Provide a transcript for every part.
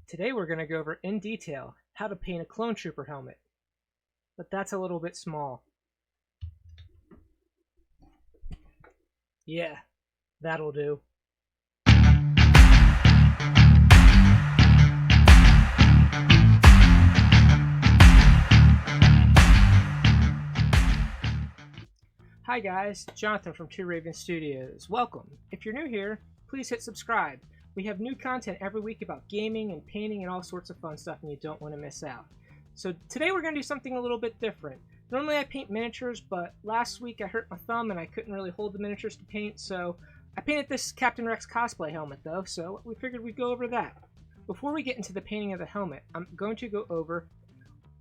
Today we're going to go over in detail how to paint a clone trooper helmet, but that's a little bit small. Yeah, that'll do. Hi guys, Jonathan from Two Raven Studios. Welcome. If you're new here, please hit subscribe. We have new content every week about gaming and painting and all sorts of fun stuff, and you don't want to miss out. So today we're going to do something a little bit different. Normally I paint miniatures, but last week I hurt my thumb and I couldn't really hold the miniatures to paint, so I painted this Captain Rex cosplay helmet though, so we figured we'd go over that. Before we get into the painting of the helmet, I'm going to go over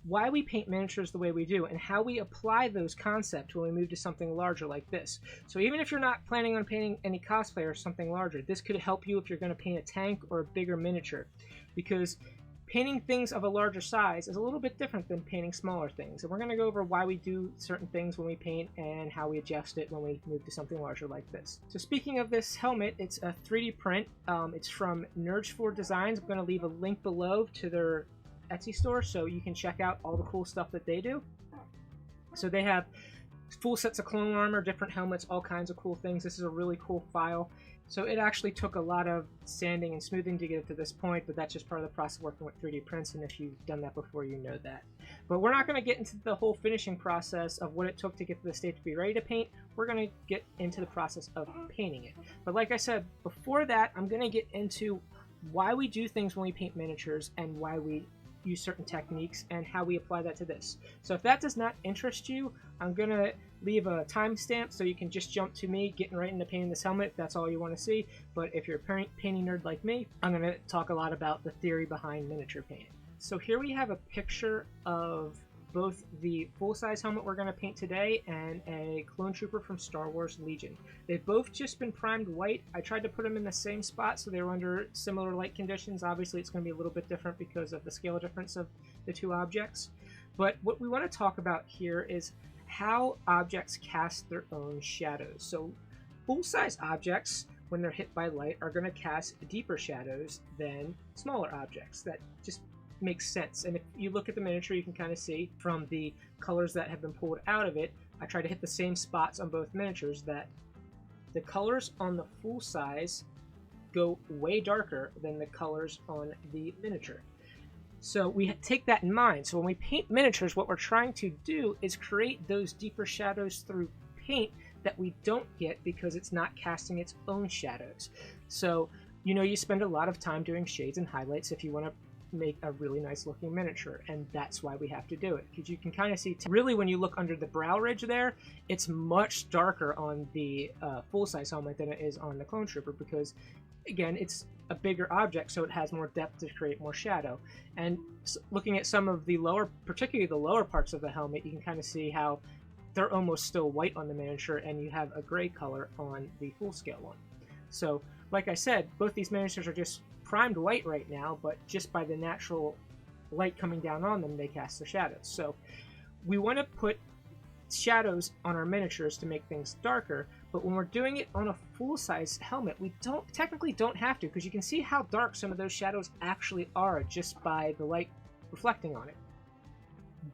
why we paint miniatures the way we do and how we apply those concepts when we move to something larger like this. So even if you're not planning on painting any cosplay or something larger, this could help you if you're going to paint a tank or a bigger miniature, because painting things of a larger size is a little bit different than painting smaller things. And we're going to go over why we do certain things when we paint and how we adjust it when we move to something larger like this. So speaking of this helmet, it's a 3D print. It's from Nerds4 Designs. I'm going to leave a link below to their Etsy store so you can check out all the cool stuff that they do. So they have full sets of clone armor, different helmets, all kinds of cool things. This is a really cool file. So it actually took a lot of sanding and smoothing to get it to this point, but that's just part of the process of working with 3D prints, and if you've done that before, you know that. But we're not going to get into the whole finishing process of what it took to get to the state to be ready to paint. We're going to get into the process of painting it. But like I said, before that, I'm going to get into why we do things when we paint miniatures and why we use certain techniques and how we apply that to this. So if that does not interest you, I'm going to leave a timestamp so you can just jump to me getting right into painting this helmet if that's all you want to see. But if you're a painting nerd like me, I'm going to talk a lot about the theory behind miniature painting. So here we have a picture of both the full-size helmet we're going to paint today and a clone trooper from Star Wars Legion. They've both just been primed white. I tried to put them in the same spot so they were under similar light conditions. Obviously it's going to be a little bit different because of the scale difference of the two objects. But what we want to talk about here is how objects cast their own shadows. So full-size objects, when they're hit by light, are going to cast deeper shadows than smaller objects. That just makes sense. And if you look at the miniature, you can kind of see from the colors that have been pulled out of it, I try to hit the same spots on both miniatures, that the colors on the full size go way darker than the colors on the miniature. So we take that in mind. So when we paint miniatures, what we're trying to do is create those deeper shadows through paint that we don't get because it's not casting its own shadows. So you spend a lot of time doing shades and highlights if you want to make a really nice looking miniature, and that's why we have to do it, because you can kind of see really when you look under the brow ridge there, it's much darker on the full-size helmet than it is on the clone trooper, because again, it's a bigger object, so it has more depth to create more shadow. And looking at some of the lower, particularly the lower parts of the helmet, you can kind of see how they're almost still white on the miniature and you have a gray color on the full scale one. So like I said, both these miniatures are just primed white right now, but just by the natural light coming down on them, they cast their shadows. So we want to put shadows on our miniatures to make things darker, but when we're doing it on a full-size helmet, we technically don't have to, because you can see how dark some of those shadows actually are just by the light reflecting on it.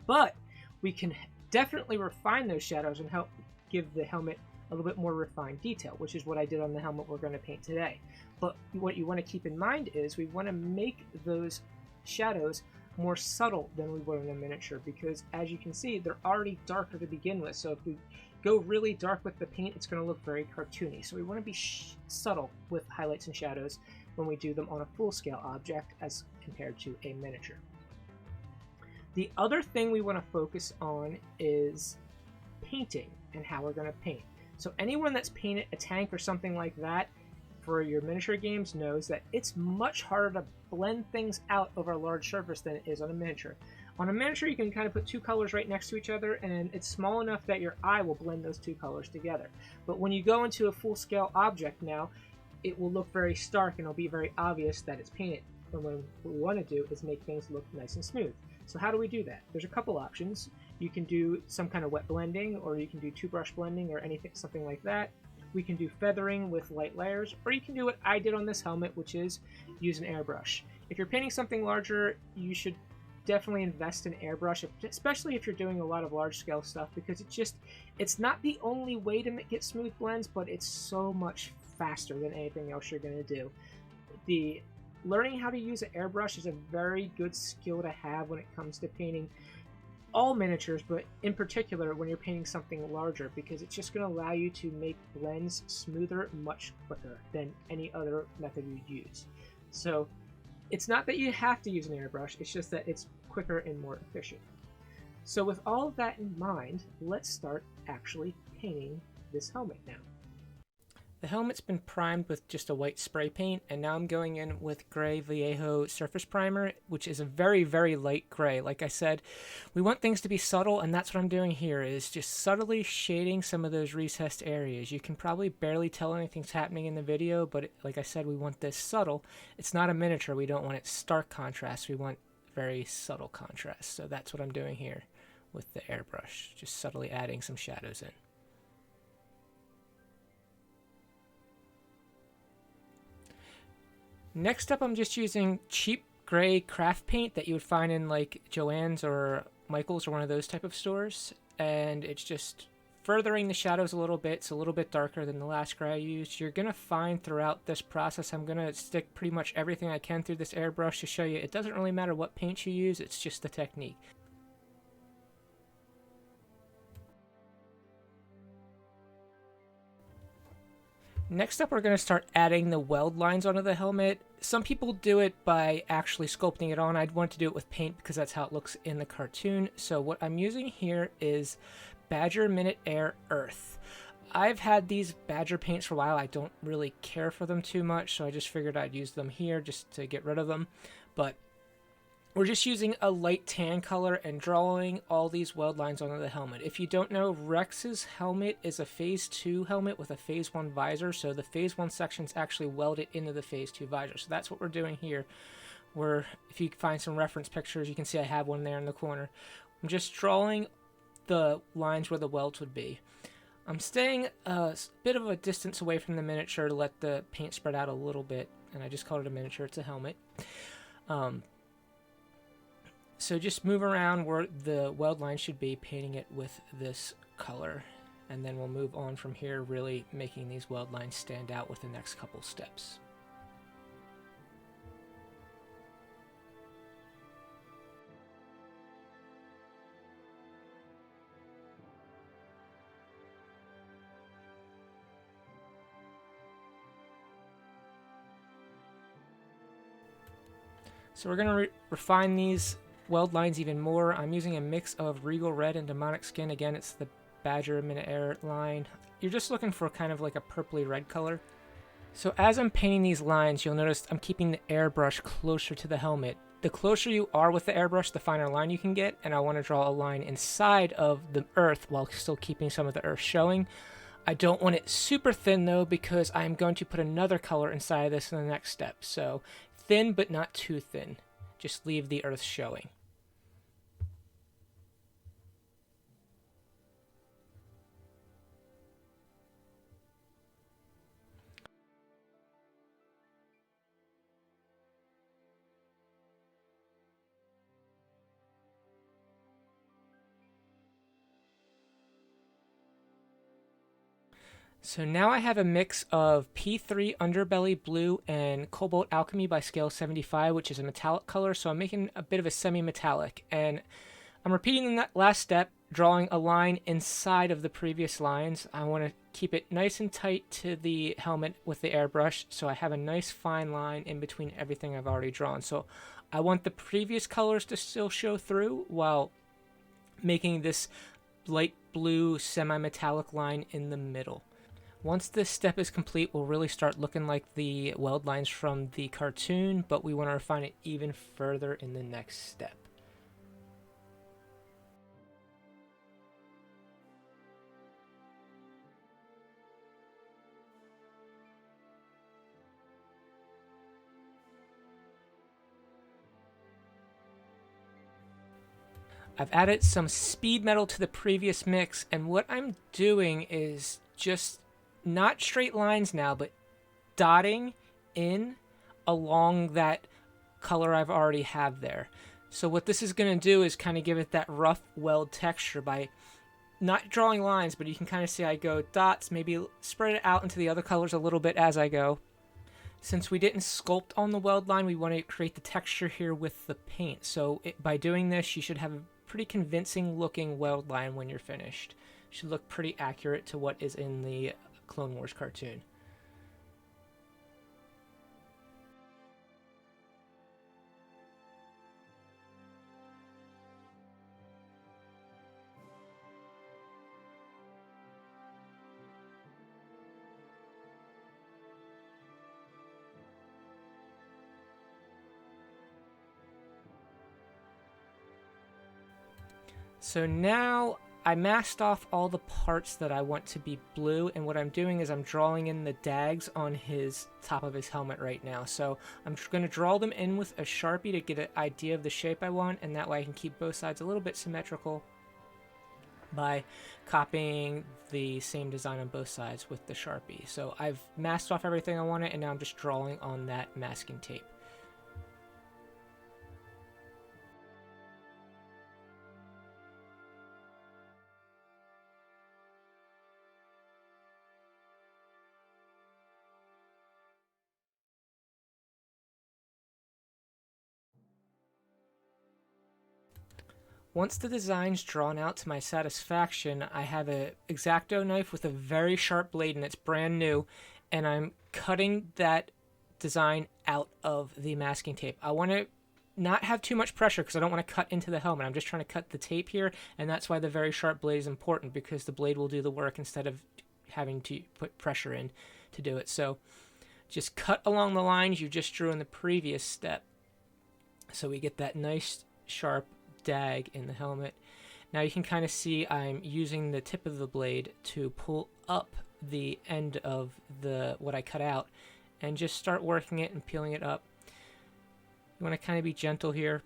But we can definitely refine those shadows and help give the helmet a little bit more refined detail, which is what I did on the helmet we're going to paint today. But what you want to keep in mind is we want to make those shadows more subtle than we would in a miniature, because as you can see, they're already darker to begin with. So if we go really dark with the paint, it's going to look very cartoony. So we want to be subtle with highlights and shadows when we do them on a full-scale object as compared to a miniature. The other thing we want to focus on is painting and how we're going to paint. So anyone that's painted a tank or something like that for your miniature games knows that it's much harder to blend things out over a large surface than it is on a miniature. On a miniature, you can kind of put two colors right next to each other, and it's small enough that your eye will blend those two colors together. But when you go into a full-scale object now, it will look very stark and it'll be very obvious that it's painted. And what we want to do is make things look nice and smooth. So how do we do that? There's a couple options. You can do some kind of wet blending, or you can do two-brush blending or something like that. We can do feathering with light layers, or you can do what I did on this helmet, which is use an airbrush. If you're painting something larger, you should definitely invest in airbrush, especially if you're doing a lot of large scale stuff, because it's not the only way to get smooth blends, but it's so much faster than anything else you're going to do. The learning how to use an airbrush is a very good skill to have when it comes to painting all miniatures, but in particular when you're painting something larger, because it's just going to allow you to make blends smoother much quicker than any other method you'd use. So it's not that you have to use an airbrush, it's just that it's quicker and more efficient. So with all of that in mind, let's start actually painting this helmet now. The helmet's been primed with just a white spray paint, and now I'm going in with Gray Vallejo surface primer, which is a very, very light gray. Like I said, we want things to be subtle, and that's what I'm doing here, is just subtly shading some of those recessed areas. You can probably barely tell anything's happening in the video, but like I said, we want this subtle. It's not a miniature. We don't want it stark contrast. We want very subtle contrast. So that's what I'm doing here with the airbrush, just subtly adding some shadows in. Next up, I'm just using cheap gray craft paint that you would find in like Joann's or Michael's or one of those type of stores, and it's just furthering the shadows a little bit. It's a little bit darker than the last gray I used. You're going to find throughout this process, I'm going to stick pretty much everything I can through this airbrush to show you it doesn't really matter what paint you use, it's just the technique. Next up, we're going to start adding the weld lines onto the helmet. Some people do it by actually sculpting it on. I'd want to do it with paint because that's how it looks in the cartoon. So what I'm using here is Badger Minute Air Earth. I've had these Badger paints for a while. I don't really care for them too much, so I just figured I'd use them here just to get rid of them. But we're just using a light tan color and drawing all these weld lines onto the helmet. If you don't know, Rex's helmet is a Phase 2 helmet with a Phase 1 visor, so the Phase 1 section's actually welded into the Phase 2 visor. So that's what we're doing here. If you find some reference pictures, you can see I have one there in the corner. I'm just drawing the lines where the welds would be. I'm staying a bit of a distance away from the miniature to let the paint spread out a little bit, and I just called it a miniature. It's a helmet. So just move around where the weld line should be, painting it with this color. And then we'll move on from here, really making these weld lines stand out with the next couple steps. So we're going to refine these weld lines even more. I'm using a mix of Regal Red and Demonic Skin. Again, it's the Badger Minute Air line. You're just looking for kind of like a purpley red color. So as I'm painting these lines, you'll notice I'm keeping the airbrush closer to the helmet. The closer you are with the airbrush, the finer line you can get, and I want to draw a line inside of the earth while still keeping some of the earth showing. I don't want it super thin though, because I'm going to put another color inside of this in the next step. So thin, but not too thin. Just leave the earth showing. So now I have a mix of P3 Underbelly Blue and Cobalt Alchemy by Scale 75, which is a metallic color, so I'm making a bit of a semi-metallic. And I'm repeating that last step, drawing a line inside of the previous lines. I want to keep it nice and tight to the helmet with the airbrush, so I have a nice fine line in between everything I've already drawn. So I want the previous colors to still show through while making this light blue semi-metallic line in the middle. Once this step is complete, we'll really start looking like the weld lines from the cartoon, but we want to refine it even further in the next step. I've added some speed metal to the previous mix, and what I'm doing is just not straight lines now, but dotting in along that color I've already have there. So what this is going to do is kind of give it that rough weld texture by not drawing lines, but you can kind of see I go dots, maybe spread it out into the other colors a little bit as I go. Since we didn't sculpt on the weld line, we want to create the texture here with the paint. So by doing this, you should have a pretty convincing looking weld line when you're finished. It should look pretty accurate to what is in the Clone Wars cartoon. So now I masked off all the parts that I want to be blue, and what I'm doing is I'm drawing in the dags on his top of his helmet right now. So I'm going to draw them in with a Sharpie to get an idea of the shape I want, and that way I can keep both sides a little bit symmetrical by copying the same design on both sides with the Sharpie. So I've masked off everything I wanted, and now I'm just drawing on that masking tape. Once the design's drawn out to my satisfaction, I have an X-Acto knife with a very sharp blade, and it's brand new, and I'm cutting that design out of the masking tape. I want to not have too much pressure because I don't want to cut into the helmet. I'm just trying to cut the tape here, and that's why the very sharp blade is important, because the blade will do the work instead of having to put pressure in to do it. So just cut along the lines you just drew in the previous step so we get that nice sharp dag in the helmet. Now you can kind of see I'm using the tip of the blade to pull up the end of what I cut out and just start working it and peeling it up. You want to kind of be gentle here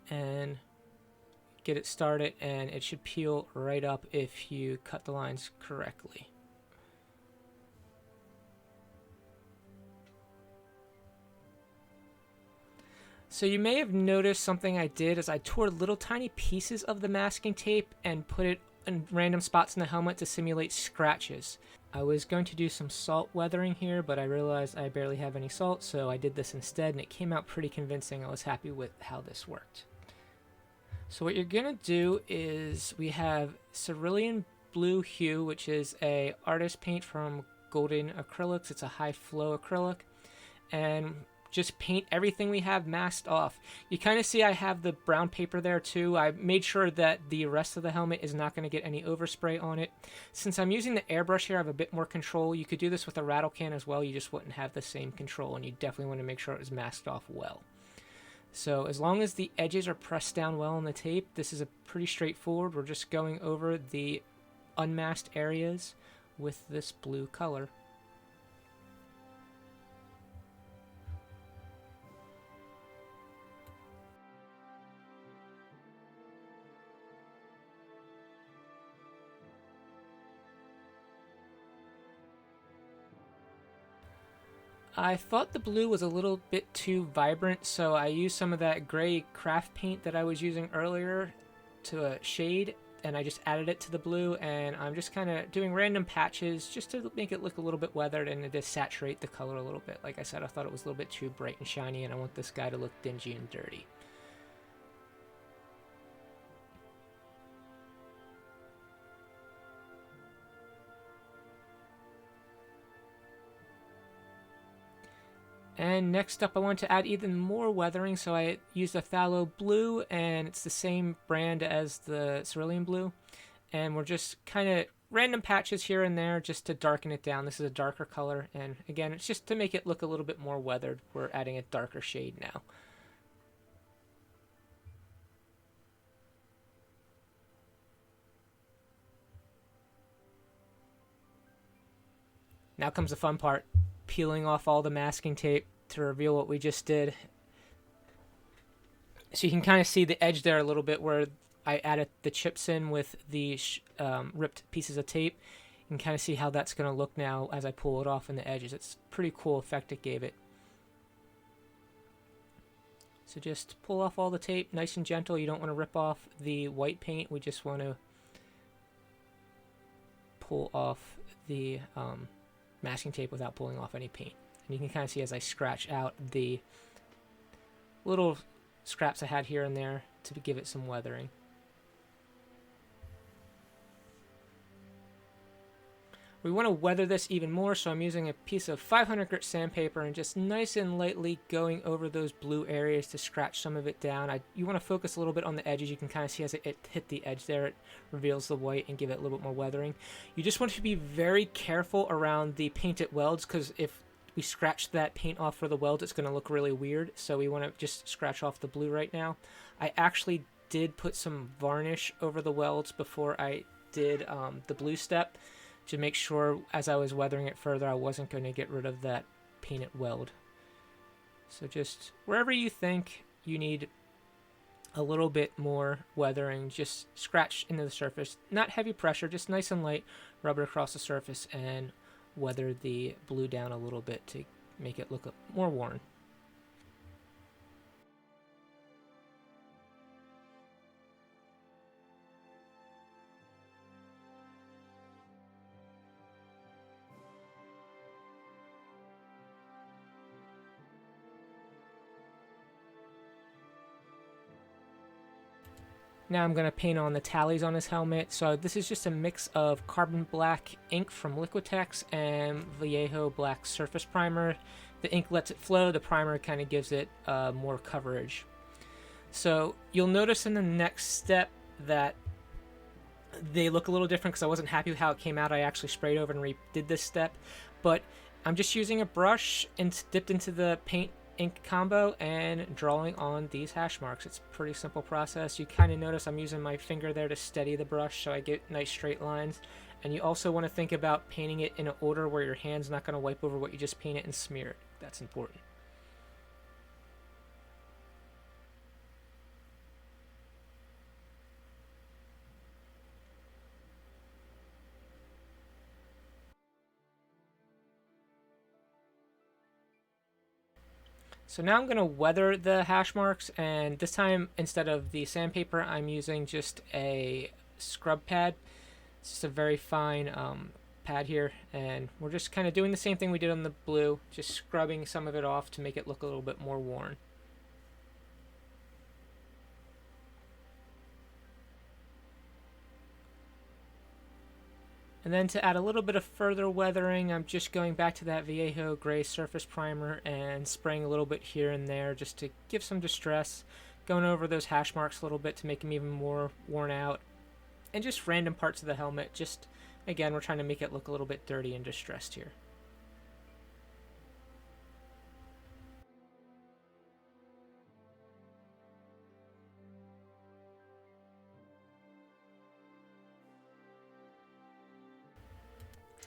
and get it started, and it should peel right up if you cut the lines correctly. So you may have noticed something I did is I tore little tiny pieces of the masking tape and put it in random spots in the helmet to simulate scratches. I was going to do some salt weathering here, but I realized I barely have any salt, so I did this instead, and it came out pretty convincing. I was happy with how this worked. So what you're going to do is we have Cerulean Blue Hue, which is a artist paint from Golden Acrylics. It's a high flow acrylic, and just paint everything we have masked off. You kind of see I have the brown paper there too. I made sure that the rest of the helmet is not going to get any overspray on it. Since I'm using the airbrush here, I have a bit more control. You could do this with a rattle can as well. You just wouldn't have the same control, and you definitely want to make sure it was masked off well. So as long as the edges are pressed down well on the tape, this is a pretty straightforward. We're just going over the unmasked areas with this blue color. I thought the blue was a little bit too vibrant, so I used some of that gray craft paint that I was using earlier to shade, and I just added it to the blue, and I'm just kind of doing random patches just to make it look a little bit weathered and to saturate the color a little bit. Like I said, I thought it was a little bit too bright and shiny, and I want this guy to look dingy and dirty. And next up I want to add even more weathering, so I used a phthalo blue, and it's the same brand as the cerulean blue. And we're just kind of random patches here and there just to darken it down. This is a darker color, and again, it's just to make it look a little bit more weathered. We're adding a darker shade now. Now comes the fun part, peeling off all the masking tape to reveal what we just did. So you can kind of see the edge there a little bit where I added the chips in with the ripped pieces of tape. You can kind of see how that's going to look now as I pull it off in the edges. It's a pretty cool effect it gave it. So just pull off all the tape, nice and gentle. You don't want to rip off the white paint. We just want to pull off the masking tape without pulling off any paint. And you can kind of see as I scratch out the little scraps I had here and there to give it some weathering. We want to weather this even more, so I'm using a piece of 500 grit sandpaper and just nice and lightly going over those blue areas to scratch some of it down. You want to focus a little bit on the edges. You can kind of see as it hit the edge there, it reveals the white and give it a little bit more weathering. You just want to be very careful around the painted welds, because if we scratch that paint off for the weld, it's going to look really weird. So we want to just scratch off the blue right now. I actually did put some varnish over the welds before I did the blue step, to make sure as I was weathering it further I wasn't going to get rid of that painted weld. So just wherever you think you need a little bit more weathering, just scratch into the surface. Not heavy pressure, just nice and light, rub it across the surface and weather the blue down a little bit to make it look more worn. Now I'm going to paint on the tallies on his helmet. So this is just a mix of carbon black ink from Liquitex and Vallejo black surface primer. The ink lets it flow, the primer kind of gives it more coverage. So you'll notice in the next step that they look a little different because I wasn't happy with how it came out. I actually sprayed over and redid this step. But I'm just using a brush and dipped into the paint ink combo and drawing on these hash marks. It's a pretty simple process. You kind of notice I'm using my finger there to steady the brush so I get nice straight lines. And you also want to think about painting it in an order where your hand's not going to wipe over what you just painted and smear it. That's important. So now I'm going to weather the hash marks, and this time instead of the sandpaper I'm using just a scrub pad. It's just a very fine pad here, and we're just kind of doing the same thing we did on the blue, just scrubbing some of it off to make it look a little bit more worn. And then to add a little bit of further weathering, I'm just going back to that Vallejo gray surface primer and spraying a little bit here and there just to give some distress, going over those hash marks a little bit to make them even more worn out, and just random parts of the helmet. Just, again, we're trying to make it look a little bit dirty and distressed here.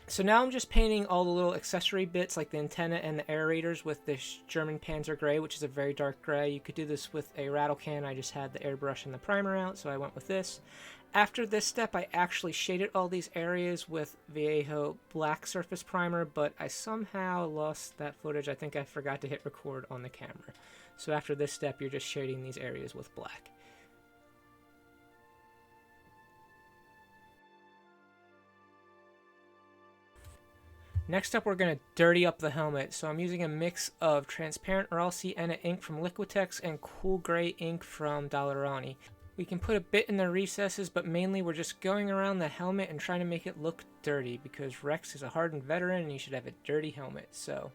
So now I'm just painting all the little accessory bits like the antenna and the aerators with this German Panzer Gray, which is a very dark gray. You could do this with a rattle can. I just had the airbrush and the primer out, so I went with this. After this step, I actually shaded all these areas with Vallejo black surface primer, but I somehow lost that footage. I think I forgot to hit record on the camera. So after this step, you're just shading these areas with black. Next up, we're going to dirty up the helmet. So I'm using a mix of transparent Raw Sienna ink from Liquitex and cool gray ink from Dalerani. We can put a bit in the recesses, but mainly we're just going around the helmet and trying to make it look dirty, because Rex is a hardened veteran and he should have a dirty helmet. So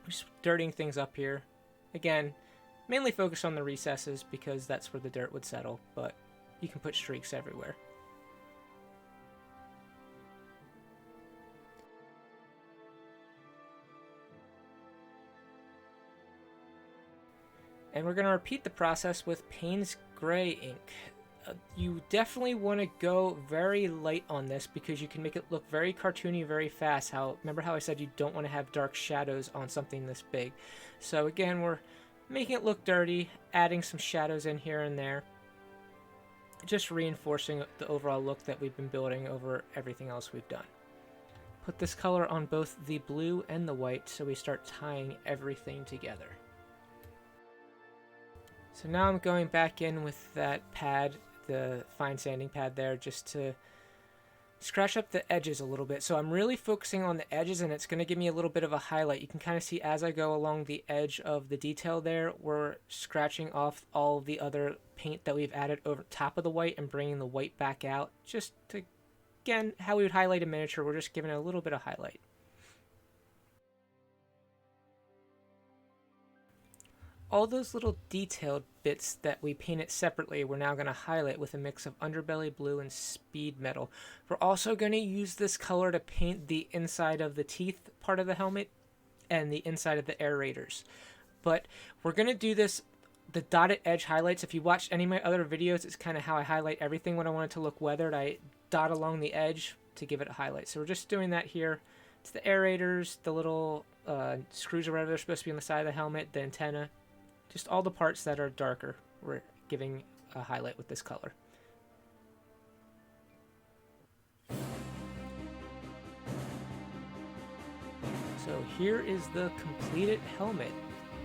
we're just dirtying things up here. Again, mainly focus on the recesses because that's where the dirt would settle, but you can put streaks everywhere. And we're going to repeat the process with Payne's Gray ink. You definitely want to go very light on this because you can make it look very cartoony very fast. Remember how I said you don't want to have dark shadows on something this big. So again, we're making it look dirty, adding some shadows in here and there. Just reinforcing the overall look that we've been building over everything else we've done. Put this color on both the blue and the white so we start tying everything together. So now I'm going back in with that pad, the fine sanding pad there, just to scratch up the edges a little bit. So I'm really focusing on the edges, and it's going to give me a little bit of a highlight. You can kind of see as I go along the edge of the detail there, we're scratching off all of the other paint that we've added over top of the white and bringing the white back out. Just to, again, how we would highlight a miniature, we're just giving it a little bit of highlight. All those little detailed bits that we painted separately, we're now going to highlight with a mix of underbelly blue and speed metal. We're also going to use this color to paint the inside of the teeth part of the helmet and the inside of the aerators. But we're going to do this, the dotted edge highlights. If you watched any of my other videos, it's kind of how I highlight everything when I want it to look weathered. I dot along the edge to give it a highlight. So we're just doing that here. It's the aerators, the little screws or whatever they're supposed to be on the side of the helmet, the antenna. Just all the parts that are darker, we're giving a highlight with this color. So here is the completed helmet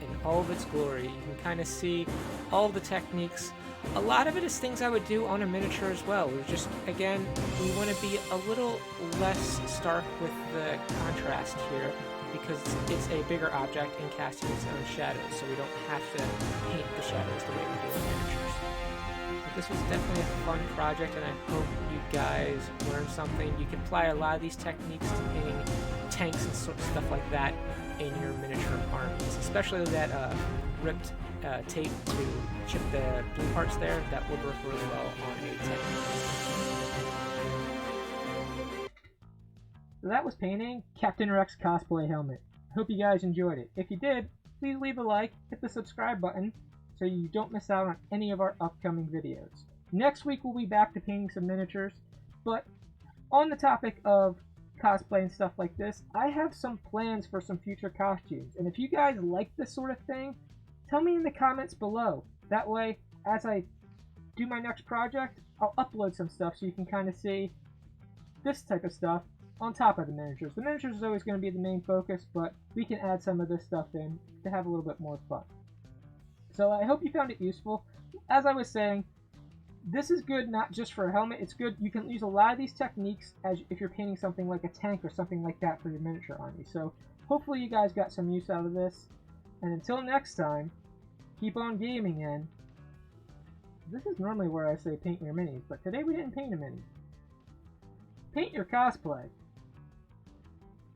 in all of its glory. You can kind of see all the techniques. A lot of it is things I would do on a miniature as well. We're just, again, we want to be a little less stark with the contrast here, because it's a bigger object and casting its own shadows, so we don't have to paint the shadows the way we do in miniatures. But this was definitely a fun project, and I hope you guys learned something. You can apply a lot of these techniques to painting tanks and stuff like that in your miniature armies, especially that ripped tape to chip the blue parts there. That would work really well on a tank. So that was painting Captain Rex cosplay helmet. Hope you guys enjoyed it. If you did, please leave a like, hit the subscribe button so you don't miss out on any of our upcoming videos. Next week we'll be back to painting some miniatures, but on the topic of cosplay and stuff like this, I have some plans for some future costumes, and if you guys like this sort of thing, tell me in the comments below. That way, as I do my next project, I'll upload some stuff so you can kind of see this type of stuff on top of the miniatures. The miniatures is always going to be the main focus, but we can add some of this stuff in to have a little bit more fun. So I hope you found it useful. As I was saying, this is good not just for a helmet, it's good, you can use a lot of these techniques as if you're painting something like a tank or something like that for your miniature army. So hopefully you guys got some use out of this, and until next time, keep on gaming. And this is normally where I say paint your minis, but today we didn't paint a mini. Paint your cosplay.